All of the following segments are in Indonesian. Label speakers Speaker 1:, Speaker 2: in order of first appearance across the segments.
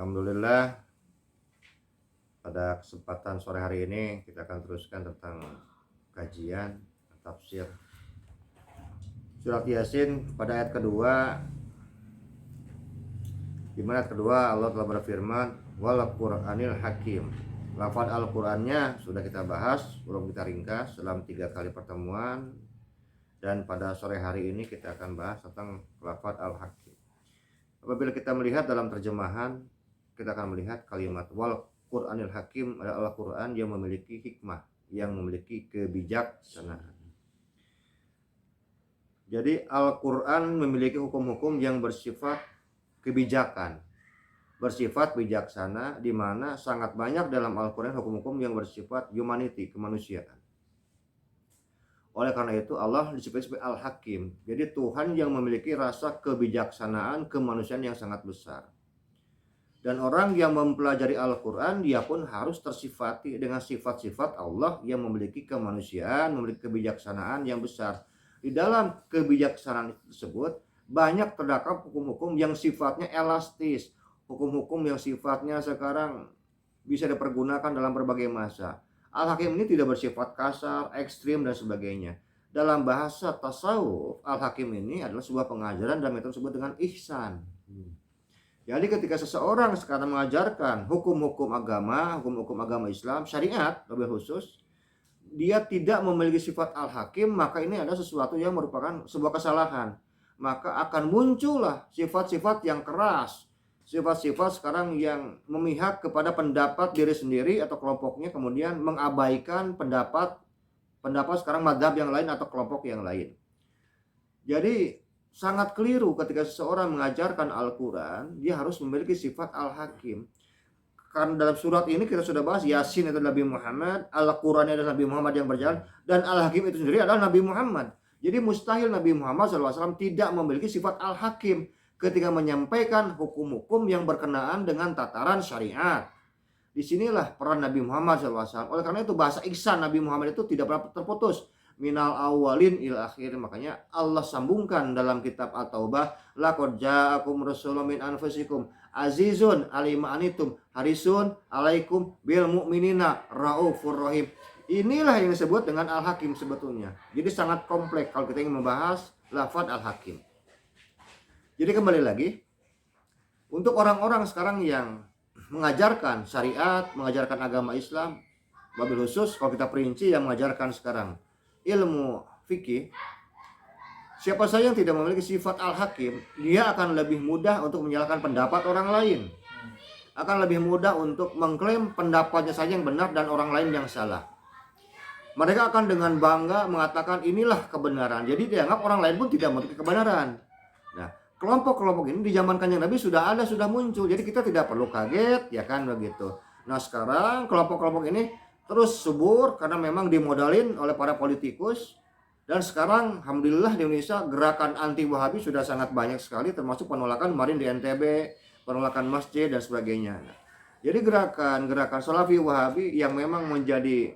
Speaker 1: Alhamdulillah, pada kesempatan sore hari ini kita akan teruskan tentang kajian tafsir surat Yasin pada ayat kedua, di mana ayat kedua Allah telah berfirman wal Qur'anil Hakim. Lafaz Al-Qur'annya sudah kita bahas, belum kita ringkas dalam 3 kali pertemuan, dan pada sore hari ini kita akan bahas tentang lafaz Al-Hakim. Apabila kita melihat dalam terjemahan, kita akan melihat kalimat wal Qur'anil Hakim adalah Al-Quran yang memiliki hikmah, yang memiliki kebijaksanaan. Jadi Al-Quran memiliki hukum-hukum yang bersifat kebijakan, bersifat bijaksana, di mana sangat banyak dalam Al-Quran hukum-hukum yang bersifat humanity, kemanusiaan. Oleh karena itu Allah disebut sebagai Al-Hakim. Jadi Tuhan yang memiliki rasa kebijaksanaan, kemanusiaan yang sangat besar. Dan orang yang mempelajari Al-Quran, dia pun harus tersifati dengan sifat-sifat Allah yang memiliki kemanusiaan, memiliki kebijaksanaan yang besar. Di dalam kebijaksanaan tersebut, banyak terdapat hukum-hukum yang sifatnya elastis, hukum-hukum yang sifatnya sekarang bisa dipergunakan dalam berbagai masa. Al-Hakim ini tidak bersifat kasar, ekstrim, dan sebagainya. Dalam bahasa tasawuf, Al-Hakim ini adalah sebuah pengajaran dan metode disebut dengan ihsan. Jadi ketika seseorang sekarang mengajarkan hukum-hukum agama Islam, syariat lebih khusus, dia tidak memiliki sifat Al-Hakim, maka ini adalah sesuatu yang merupakan sebuah kesalahan. Maka akan muncullah sifat-sifat yang keras, sifat-sifat sekarang yang memihak kepada pendapat diri sendiri atau kelompoknya, kemudian mengabaikan pendapat sekarang mazhab yang lain atau kelompok yang lain. Jadi sangat keliru ketika seseorang mengajarkan Al-Quran, dia harus memiliki sifat Al-Hakim. Karena dalam surat ini kita sudah bahas, Yasin itu Nabi Muhammad, Al-Quran adalah Nabi Muhammad yang berjalan, dan Al-Hakim itu sendiri adalah Nabi Muhammad. Jadi mustahil Nabi Muhammad SAW tidak memiliki sifat Al-Hakim ketika menyampaikan hukum-hukum yang berkenaan dengan tataran syariat. Disinilah peran Nabi Muhammad SAW. Oleh karena itu bahasa ihsan Nabi Muhammad itu tidak pernah terputus. Minal awalin il akhir. Makanya Allah sambungkan dalam kitab At-Taubah, laqad ja'akum rasulun min anfusikum azizun alima anitum harisun alaikum bil mu'minina raufur rahim. Inilah yang disebut dengan Al-Hakim sebetulnya. Jadi sangat kompleks kalau kita ingin membahas lafaz Al-Hakim. Jadi kembali lagi, untuk orang-orang sekarang yang mengajarkan syariat, mengajarkan agama Islam, wabil khusus kalau kita perinci yang mengajarkan sekarang ilmu fikih, siapa saja yang tidak memiliki sifat Al-Hakim, dia akan lebih mudah untuk menyalahkan pendapat orang lain, akan lebih mudah untuk mengklaim pendapatnya saja yang benar dan orang lain yang salah. Mereka akan dengan bangga mengatakan inilah kebenaran, jadi dianggap orang lain pun tidak memiliki kebenaran. Nah, kelompok-kelompok ini di zaman Kanjeng Nabi sudah muncul, jadi kita tidak perlu kaget, ya kan begitu. Nah sekarang kelompok-kelompok ini terus subur karena memang dimodalin oleh para politikus. Dan sekarang alhamdulillah di Indonesia gerakan anti Wahabi sudah sangat banyak sekali, termasuk penolakan kemarin di NTB, penolakan masjid dan sebagainya. Jadi gerakan Salafi Wahabi yang memang menjadi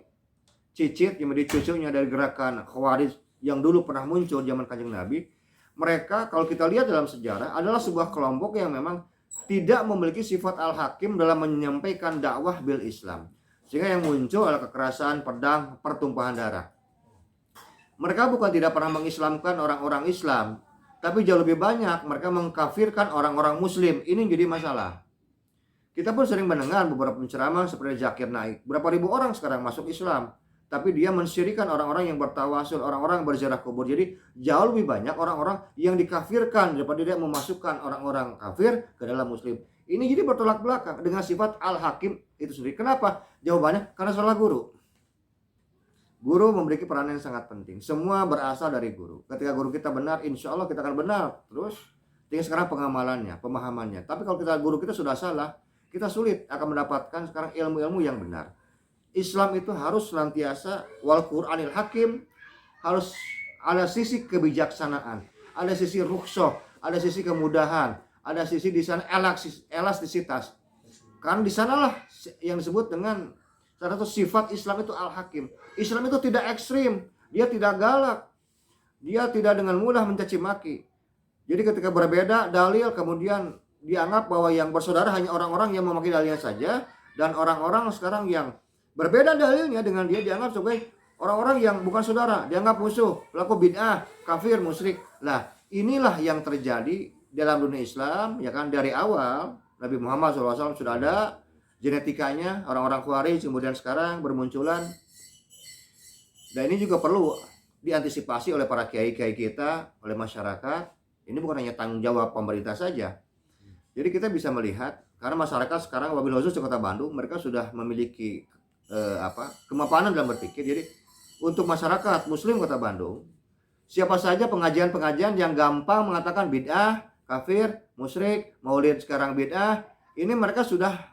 Speaker 1: cicit, yang menjadi cucunya dari gerakan Khawarij yang dulu pernah muncul zaman Kanjeng Nabi. Mereka kalau kita lihat dalam sejarah adalah sebuah kelompok yang memang tidak memiliki sifat Al-Hakim dalam menyampaikan dakwah bil Islam. Sehingga yang muncul adalah kekerasan, pedang, pertumpahan darah. Mereka bukan tidak pernah mengislamkan orang-orang Islam, tapi jauh lebih banyak mereka mengkafirkan orang-orang Muslim. Ini jadi masalah. Kita pun sering mendengar beberapa penceramah seperti Zakir Naik. Berapa ribu orang sekarang masuk Islam, tapi dia mensyirikan orang-orang yang bertawasul, orang-orang yang berziarah kubur. Jadi jauh lebih banyak orang-orang yang dikafirkan daripada dia memasukkan orang-orang kafir ke dalam Muslim. Ini jadi bertolak belakang dengan sifat Al-Hakim itu sendiri. Kenapa? Jawabannya karena salah guru. Guru memiliki peran yang sangat penting. Semua berasal dari guru. Ketika guru kita benar, insya Allah kita akan benar. Terus tinggal sekarang pengamalannya, pemahamannya. Tapi kalau guru kita sudah salah, kita sulit akan mendapatkan sekarang ilmu-ilmu yang benar. Islam itu harus senantiasa wal Qur'anil Hakim, harus ada sisi kebijaksanaan, ada sisi rukhsah, ada sisi kemudahan, ada sisi di sana elastisitas. Kan di sanalah yang disebut dengan salah satu sifat Islam itu Al-Hakim. Islam itu tidak ekstrim, dia tidak galak, dia tidak dengan mudah mencaci maki. Jadi ketika berbeda dalil kemudian dianggap bahwa yang bersaudara hanya orang-orang yang memakai dalilnya saja, dan orang-orang sekarang yang berbeda dalilnya dengan dia dianggap sebagai orang-orang yang bukan saudara, dianggap musuh, pelaku bid'ah, kafir, musyrik. Lah, inilah yang terjadi dalam dunia Islam, ya kan, dari awal Nabi Muhammad SAW sudah ada genetikanya, orang-orang Khawarij kemudian sekarang bermunculan. Dan ini juga perlu diantisipasi oleh para kiai-kiai kita, oleh masyarakat. Ini bukan hanya tanggung jawab pemerintah saja. Jadi kita bisa melihat, karena masyarakat sekarang wabil khusus di Kota Bandung, mereka sudah memiliki kemapanan dalam berpikir. Jadi untuk masyarakat Muslim Kota Bandung, siapa saja pengajian-pengajian yang gampang mengatakan bid'ah, kafir, musyrik, maulid sekarang bid'ah, ini mereka sudah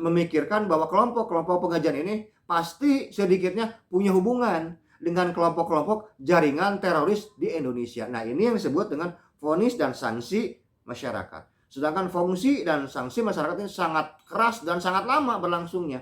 Speaker 1: memikirkan bahwa kelompok-kelompok pengajian ini pasti sedikitnya punya hubungan dengan kelompok-kelompok jaringan teroris di Indonesia. Nah, ini yang disebut dengan vonis dan sanksi masyarakat. Sedangkan fungsi dan sanksi masyarakat ini sangat keras dan sangat lama berlangsungnya.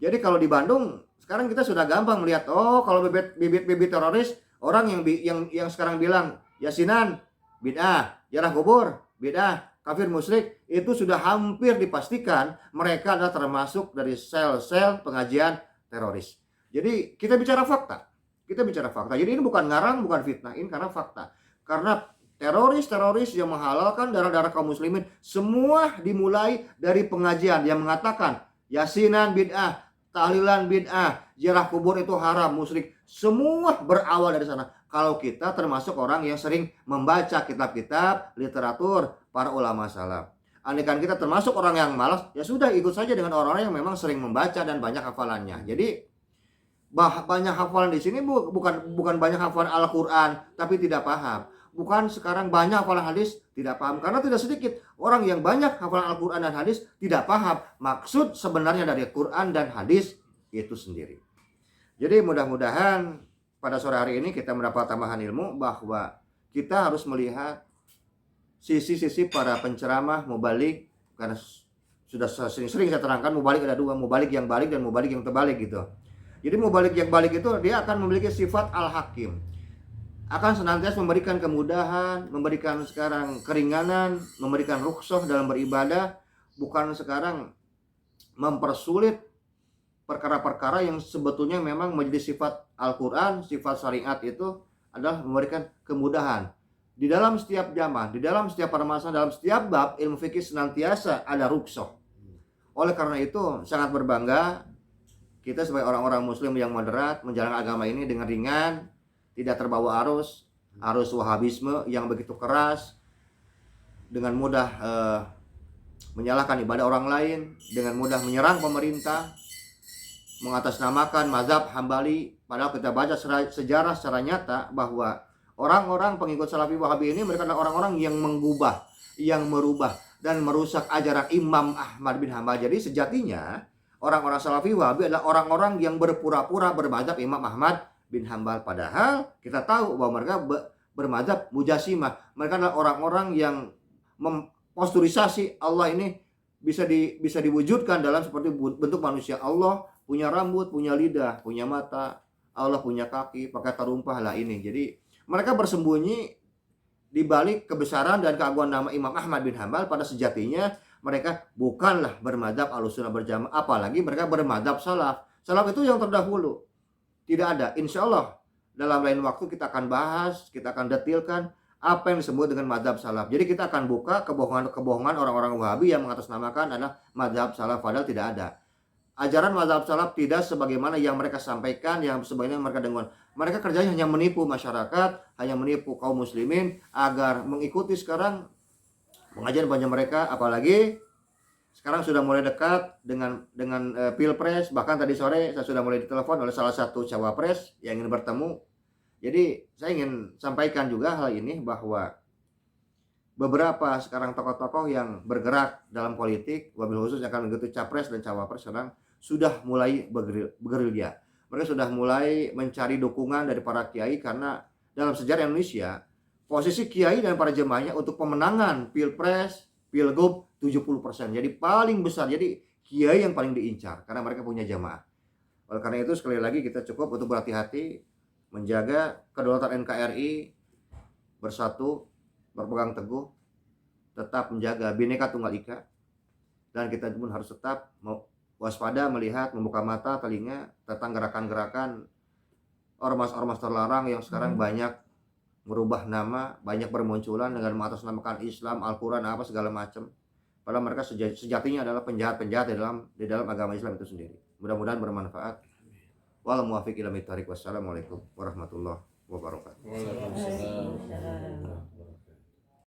Speaker 1: Jadi kalau di Bandung sekarang kita sudah gampang melihat, oh kalau bibit teroris, orang yang sekarang bilang yasinan bid'ah, ziarah kubur bid'ah, kafir musyrik, itu sudah hampir dipastikan mereka adalah termasuk dari sel-sel pengajian teroris. Jadi kita bicara fakta. Jadi ini bukan ngarang, bukan fitnah, ini karena fakta. Karena teroris yang menghalalkan darah-darah kaum muslimin semua dimulai dari pengajian yang mengatakan yasinan bid'ah, tahlilan bid'ah, ziarah kubur itu haram, musyrik. Semua berawal dari sana. Kalau kita termasuk orang yang sering membaca kitab-kitab, literatur para ulama salaf. Andaikan kita termasuk orang yang malas, ya sudah ikut saja dengan orang-orang yang memang sering membaca dan banyak hafalannya. Jadi banyak hafalan di sini bukan banyak hafalan Al-Qur'an tapi tidak paham. Bukan sekarang banyak hafalan hadis tidak paham, karena tidak sedikit orang yang banyak hafalan Al-Qur'an dan hadis tidak paham maksud sebenarnya dari Quran dan hadis itu sendiri. Jadi mudah-mudahan pada sore hari ini kita mendapat tambahan ilmu bahwa kita harus melihat sisi-sisi para penceramah mubalik, karena sudah sering saya terangkan mubalik ada dua, mubalik yang balik dan mubalik yang terbalik gitu. Jadi mubalik yang balik itu dia akan memiliki sifat al-hakim, akan senantiasa memberikan kemudahan, memberikan sekarang keringanan, memberikan rukhsah dalam beribadah, bukan sekarang mempersulit perkara-perkara yang sebetulnya memang menjadi sifat Al-Quran, sifat syariat itu adalah memberikan kemudahan. Di dalam setiap jamaah, di dalam setiap permasalahan, dalam setiap bab ilmu fikih senantiasa ada rukhsah. Oleh karena itu sangat berbangga kita sebagai orang-orang muslim yang moderat menjalankan agama ini dengan ringan, tidak terbawa arus wahabisme yang begitu keras, dengan mudah menyalahkan ibadah orang lain, dengan mudah menyerang pemerintah, mengatasnamakan mazhab Hambali. Padahal kita baca sejarah secara nyata bahwa orang-orang pengikut Salafi Wahabi ini mereka adalah orang-orang yang mengubah, yang merubah dan merusak ajaran Imam Ahmad bin Hambal. Jadi sejatinya orang-orang Salafi Wahabi adalah orang-orang yang berpura-pura bermadzhab Imam Ahmad bin Hambal. Padahal kita tahu bahwa mereka bermadzhab Mujasimah. Mereka adalah orang-orang yang memposturisasi Allah ini bisa diwujudkan dalam seperti bentuk manusia. Allah punya rambut, punya lidah, punya mata. Allah punya kaki, pakai tarumpah lah ini. Jadi mereka bersembunyi di balik kebesaran dan keagungan nama Imam Ahmad bin Hambal. Pada sejatinya mereka bukanlah bermadzhab Ahlussunnah berjamaah, apalagi mereka bermadzhab salaf. Salaf itu yang terdahulu. Tidak ada. Insya Allah dalam lain waktu kita akan bahas, kita akan detilkan apa yang disebut dengan madzhab salaf. Jadi kita akan buka kebohongan orang-orang Wahabi yang mengatasnamakan adalah madzhab salaf, padahal tidak ada. Ajaran madzhab salaf tidak sebagaimana yang mereka sampaikan, yang sebagaimana mereka dengar. Mereka kerjanya hanya menipu masyarakat, hanya menipu kaum muslimin agar mengikuti sekarang pengajian mereka. Apalagi sekarang sudah mulai dekat dengan Pilpres. Bahkan tadi sore saya sudah mulai ditelepon oleh salah satu cawapres yang ingin bertemu. Jadi saya ingin sampaikan juga hal ini, bahwa beberapa sekarang tokoh-tokoh yang bergerak dalam politik, wabil khusus akan mengikuti capres dan cawapres, sekarang sudah mulai bergerilya. Mereka sudah mulai mencari dukungan dari para kiai, karena dalam sejarah Indonesia posisi kiai dan para jemaahnya untuk pemenangan Pilpres, Pilgub 70%. Jadi paling besar. Jadi kiai yang paling diincar karena mereka punya jamaah. Oleh karena itu sekali lagi kita cukup untuk berhati-hati, menjaga kedaulatan NKRI, bersatu, berpegang teguh tetap menjaga Bhinneka Tunggal Ika, dan kita pun harus tetap waspada melihat, membuka mata telinga tentang gerakan-gerakan ormas-ormas terlarang yang sekarang banyak merubah nama, banyak bermunculan dengan mengatasnamakan Islam, Al-Quran, apa segala macam. Padahal mereka sejatinya adalah penjahat-penjahat di dalam agama Islam itu sendiri. Mudah-mudahan bermanfaat. Wal muwaffiq ila thoriq. Wassalamualaikum warahmatullahi wabarakatuh.
Speaker 2: Waalaikumsalam.